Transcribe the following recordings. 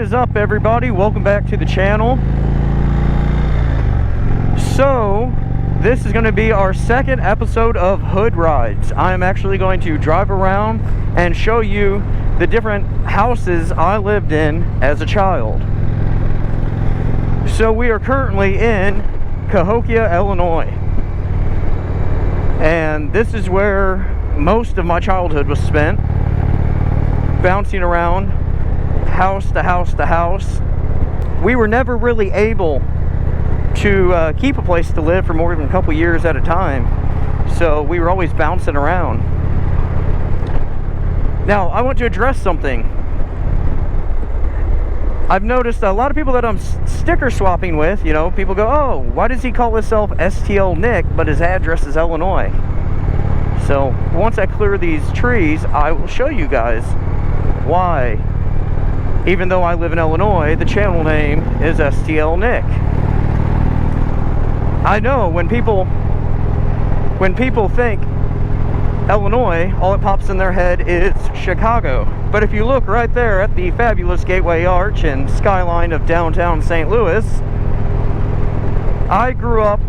is up, everybody? Welcome back to the channel. So this is going to be our second episode of Hood Rides. I'm actually going to drive around and show you the different houses I lived in as a child. So we are currently in Cahokia, Illinois, and this is where most of my childhood was spent, bouncing around house to house to house. We were never really able to keep a place to live for more than a couple years at a time, so we were always bouncing around. Now, I want to address something. I've noticed a lot of people that I'm sticker swapping with, you know, people go, oh, why does he call himself STL Nick, but his address is Illinois? So once I clear these trees, I will show you guys why, even though I live in Illinois, the channel name is STL Nick. I know when people think Illinois, all that pops in their head is Chicago. But if you look right there at the fabulous Gateway Arch and skyline of downtown St. Louis, I grew up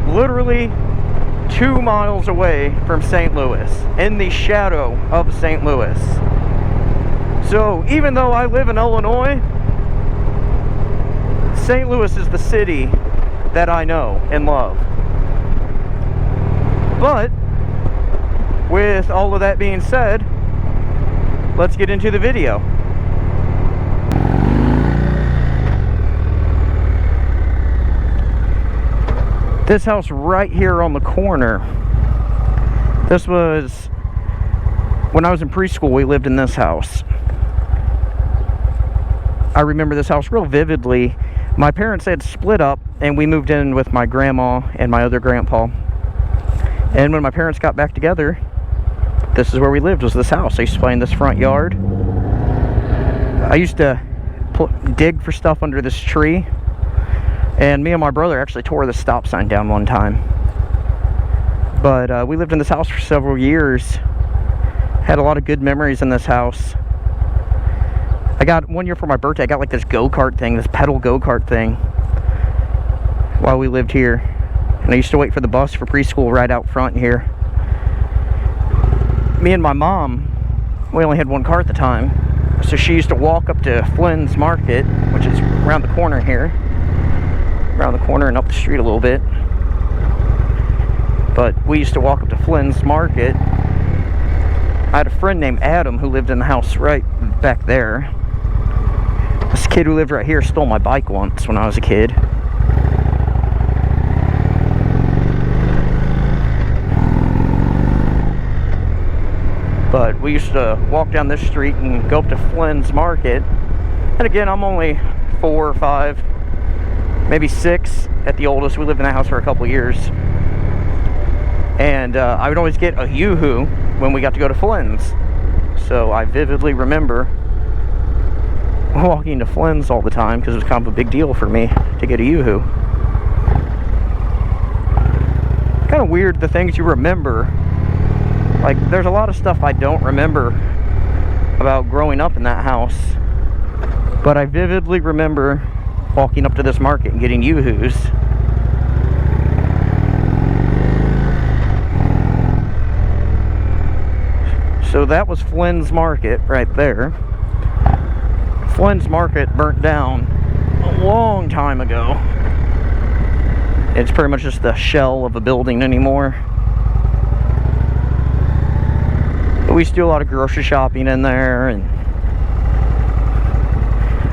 literally 2 miles away from St. Louis, in the shadow of St. Louis. So even though I live in Illinois, St. Louis is the city that I know and love. But with all of that being said, let's get into the video. This house right here on the corner, this was when I was in preschool. We lived in this house. I remember this house real vividly. My parents had split up and we moved in with my grandma and my other grandpa. And when my parents got back together, this is where we lived, was this house. I used to play in this front yard. I used to dig for stuff under this tree. And me and my brother actually tore the stop sign down one time. But we lived in this house for several years. Had a lot of good memories in this house. I got, one year for my birthday, I got like this go-kart thing, this pedal go-kart thing, while we lived here. And I used to wait for the bus for preschool right out front here. Me and my mom, we only had one car at the time, so she used to walk up to Flynn's Market, which is around the corner here. Around the corner and up the street a little bit. But we used to walk up to Flynn's Market. I had a friend named Adam who lived in the house right back there. This kid who lived right here stole my bike once when I was a kid. But we used to walk down this street and go up to Flynn's Market. And again, I'm only 4 or 5, maybe 6 at the oldest. We lived in that house for a couple years. And I would always get a yoo-hoo when we got to go to Flynn's. So I vividly remember walking to Flynn's all the time because it was kind of a big deal for me to get a yoo-hoo. Kind of weird the things you remember. Like, there's a lot of stuff I don't remember about growing up in that house. But I vividly remember walking up to this market and getting yoo-hoos. So that was Flynn's Market right there. Flynn's Market burnt down a long time ago. It's pretty much just the shell of a building anymore. But we used to do a lot of grocery shopping in there. And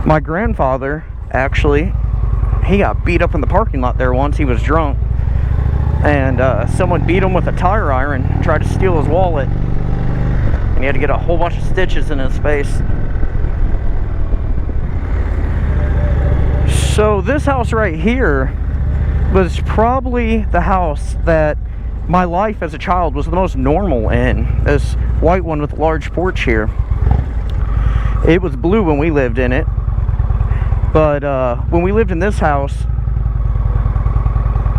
my grandfather, actually, he got beat up in the parking lot there once. He was drunk. And someone beat him with a tire iron and tried to steal his wallet. And he had to get a whole bunch of stitches in his face. So this house right here was probably the house that my life as a child was the most normal in. This white one with a large porch here. It was blue when we lived in it. But when we lived in this house,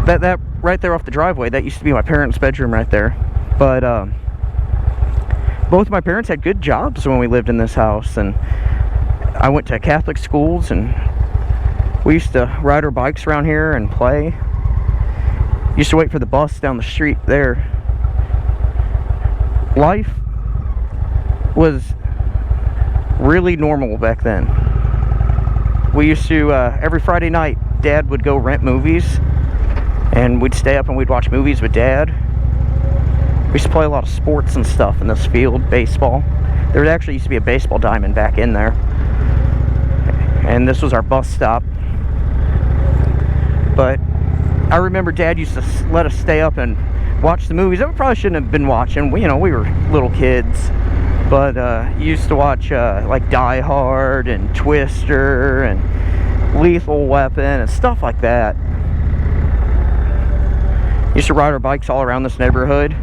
that right there off the driveway, that used to be my parents' bedroom right there. But both my parents had good jobs when we lived in this house, and I went to Catholic schools, and we used to ride our bikes around here and play. Used to wait for the bus down the street there. Life was really normal back then. We used to, every Friday night, Dad would go rent movies, and we'd stay up and we'd watch movies with Dad. We used to play a lot of sports and stuff in this field, baseball. There actually used to be a baseball diamond back in there. And this was our bus stop. But I remember Dad used to let us stay up and watch the movies that we probably shouldn't have been watching. We were little kids. But used to watch like Die Hard and Twister and Lethal Weapon and stuff like that. Used to ride our bikes all around this neighborhood.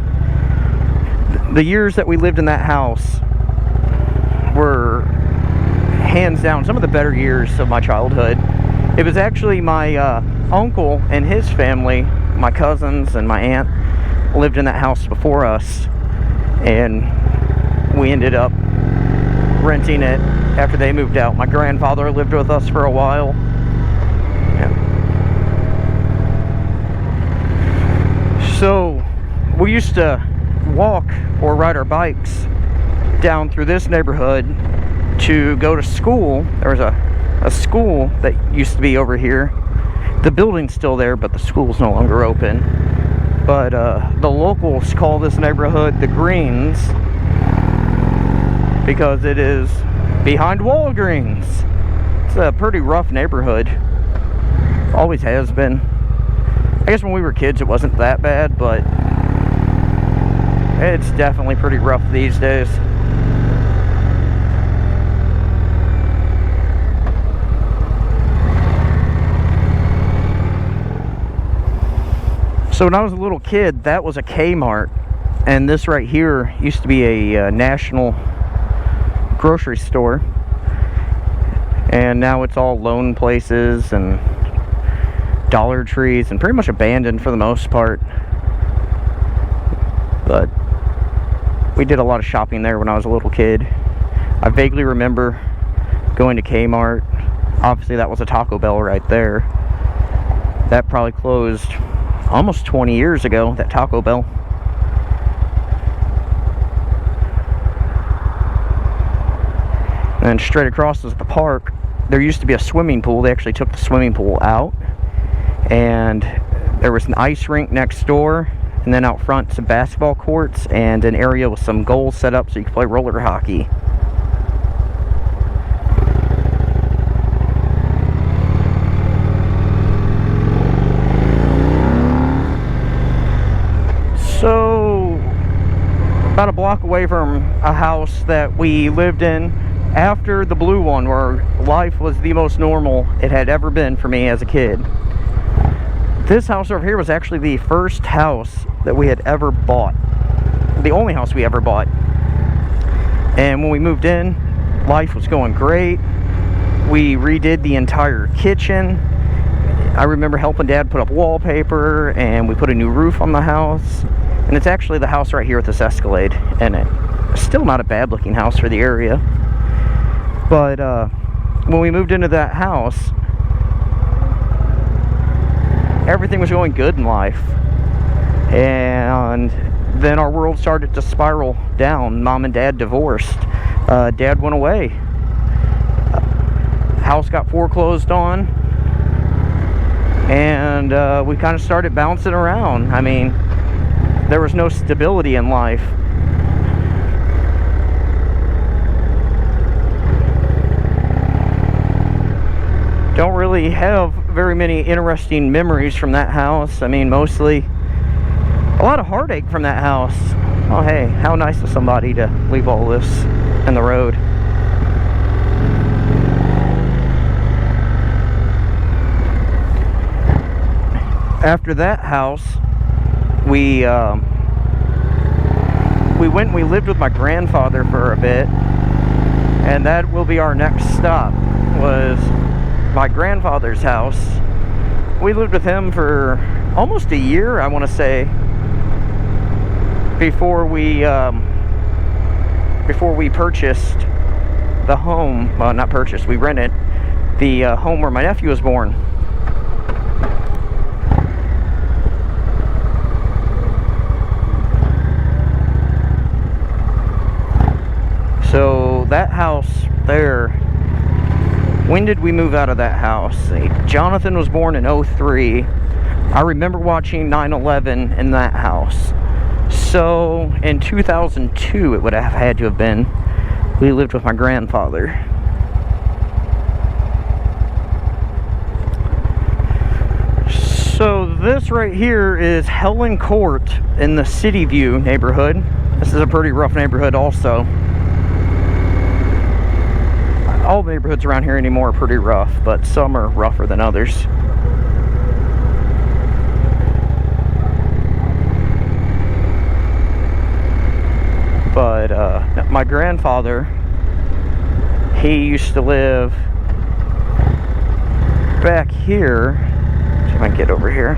The years that we lived in that house were hands down some of the better years of my childhood. It was actually my uncle and his family, my cousins and my aunt, lived in that house before us, and we ended up renting it after they moved out. My grandfather lived with us for a while. Yeah. So we used to walk or ride our bikes down through this neighborhood to go to school. There was a school that used to be over here. The building's still there, but the school's no longer open. But the locals call this neighborhood the Greens because it is behind Walgreens. It's a pretty rough neighborhood. Always has been. I guess when we were kids it wasn't that bad, but it's definitely pretty rough these days. So when I was a little kid, that was a Kmart, and this right here used to be a national grocery store, and now it's all Lone Places and Dollar Trees and pretty much abandoned for the most part. But we did a lot of shopping there when I was a little kid. I vaguely remember going to Kmart. Obviously that was a Taco Bell right there. That probably closed almost 20 years ago, that Taco Bell. And straight across is the park. There used to be a swimming pool. They actually took the swimming pool out, and there was an ice rink next door, and then out front some basketball courts and an area with some goals set up so you could play roller hockey. So, about a block away from a house that we lived in after the blue one, where life was the most normal it had ever been for me as a kid. This house over here was actually the first house that we had ever bought. The only house we ever bought. And when we moved in, life was going great. We redid the entire kitchen. I remember helping Dad put up wallpaper, and we put a new roof on the house. And it's actually the house right here with this Escalade in it. Still not a bad looking house for the area. But when we moved into that house, everything was going good in life. And then our world started to spiral down. Mom and Dad divorced. Dad went away. House got foreclosed on. And we kind of started bouncing around. I mean, there was no stability in life. Don't really have very many interesting memories from that house. I mean, mostly a lot of heartache from that house. Oh, hey, how nice of somebody to leave all this in the road. After that house, we went and we lived with my grandfather for a bit, and that will be our next stop, was my grandfather's house. We lived with him for almost a year, I want to say, before we purchased the home, well, not purchased, we rented the home where my nephew was born. So that house there, when did we move out of that house? Jonathan was born in 03. I remember watching 9/11 in that house. So in 2002 it would have had to have been. We lived with my grandfather. So this right here is Helen Court in the City View neighborhood. This is a pretty rough neighborhood also. All the neighborhoods around here anymore are pretty rough, but some are rougher than others. But my grandfather, he used to live back here. See if I can get over here.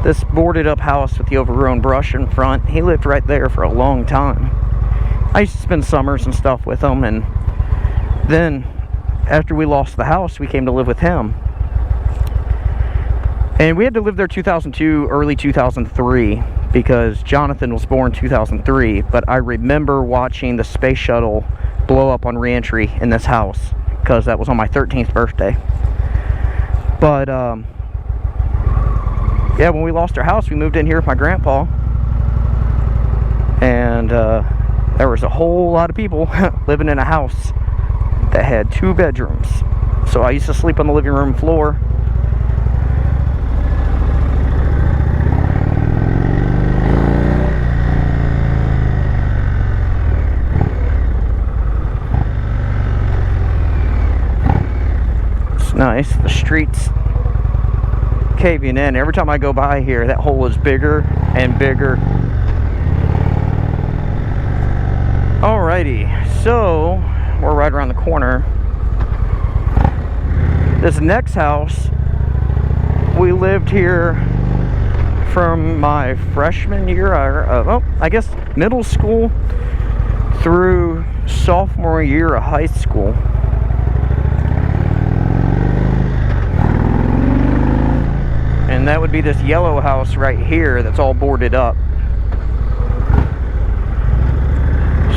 This boarded up house with the overgrown brush in front, he lived right there for a long time. I used to spend summers and stuff with him, and then after we lost the house, we came to live with him. And we had to live there 2002, early 2003, because Jonathan was born 2003, but I remember watching the space shuttle blow up on re-entry in this house, because that was on my 13th birthday. But, yeah, when we lost our house, we moved in here with my grandpa, and, there was a whole lot of people living in a house that had 2 bedrooms. So I used to sleep on the living room floor. It's nice. The streets caving in. Every time I go by here, that hole is bigger and bigger. Alrighty, so we're right around the corner. This next house, we lived here from my freshman year, I guess middle school through sophomore year of high school. And that would be this yellow house right here that's all boarded up.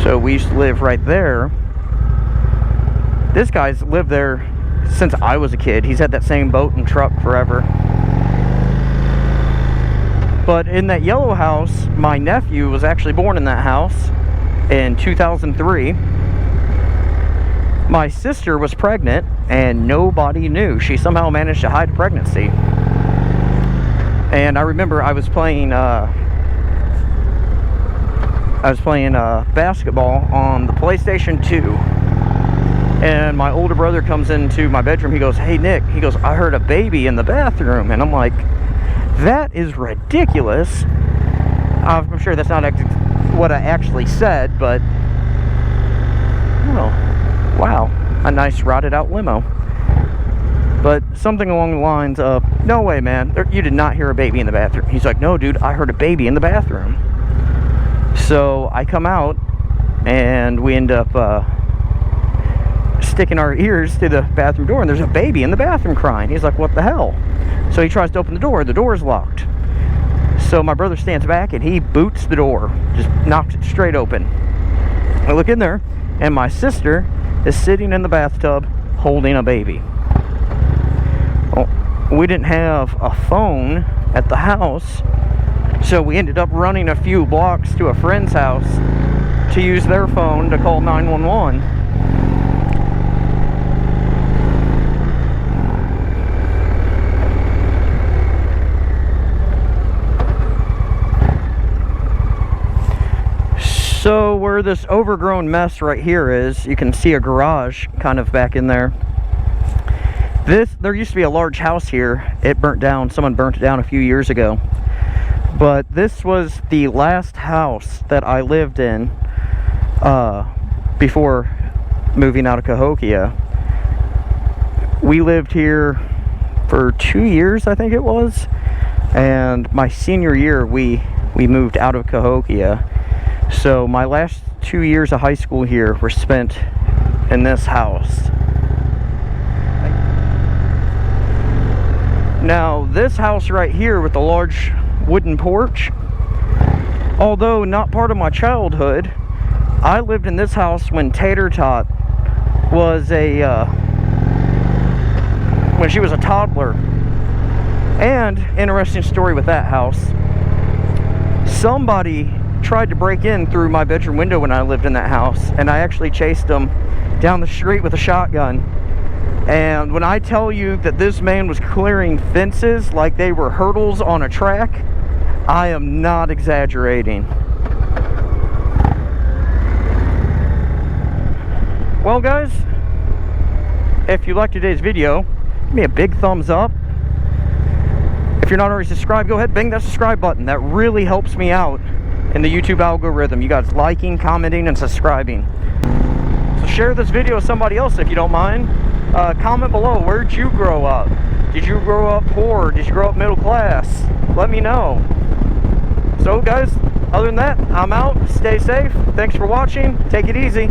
So we used to live right there. This guy's lived there since I was a kid. He's had that same boat and truck forever. But in that yellow house, my nephew was actually born in that house in 2003. My sister was pregnant and nobody knew. She somehow managed to hide a pregnancy. And I remember I was playing basketball on the PlayStation 2, and my older brother comes into my bedroom. He goes, "Hey Nick," he goes, "I heard a baby in the bathroom." And I'm like, that is ridiculous. I'm sure that's not what I actually said, but oh wow, a nice rotted out limo. But something along the lines of, "No way, man, you did not hear a baby in the bathroom." He's like, "No dude, I heard a baby in the bathroom." So I come out, and we end up sticking our ears to the bathroom door, and there's a baby in the bathroom crying. He's like, "What the hell?" So he tries to open the door is locked. So my brother stands back, and he boots the door, just knocks it straight open. I look in there, and my sister is sitting in the bathtub holding a baby. Well, we didn't have a phone at the house, so we ended up running a few blocks to a friend's house to use their phone to call 911. So where this overgrown mess right here is, you can see a garage kind of back in there. There used to be a large house here. It burnt down. Someone burnt it down a few years ago. But this was the last house that I lived in before moving out of Cahokia. We lived here for 2 years, I think it was. And my senior year, we moved out of Cahokia. So my last 2 years of high school here were spent in this house. Now, this house right here with the large wooden porch, although not part of my childhood, I lived in this house when Tater Tot was when she was a toddler. And, interesting story with that house, somebody tried to break in through my bedroom window when I lived in that house, and I actually chased them down the street with a shotgun. And when I tell you that this man was clearing fences like they were hurdles on a track, I am not exaggerating. Well guys, if you liked today's video, give me a big thumbs up. If you're not already subscribed, go ahead, bang that subscribe button. That really helps me out in the YouTube algorithm. You guys liking, commenting, and subscribing. So share this video with somebody else if you don't mind. Comment below, where'd you grow up? Did you grow up poor? Did you grow up middle class? Let me know. So guys, other than that, I'm out. Stay safe. Thanks for watching. Take it easy.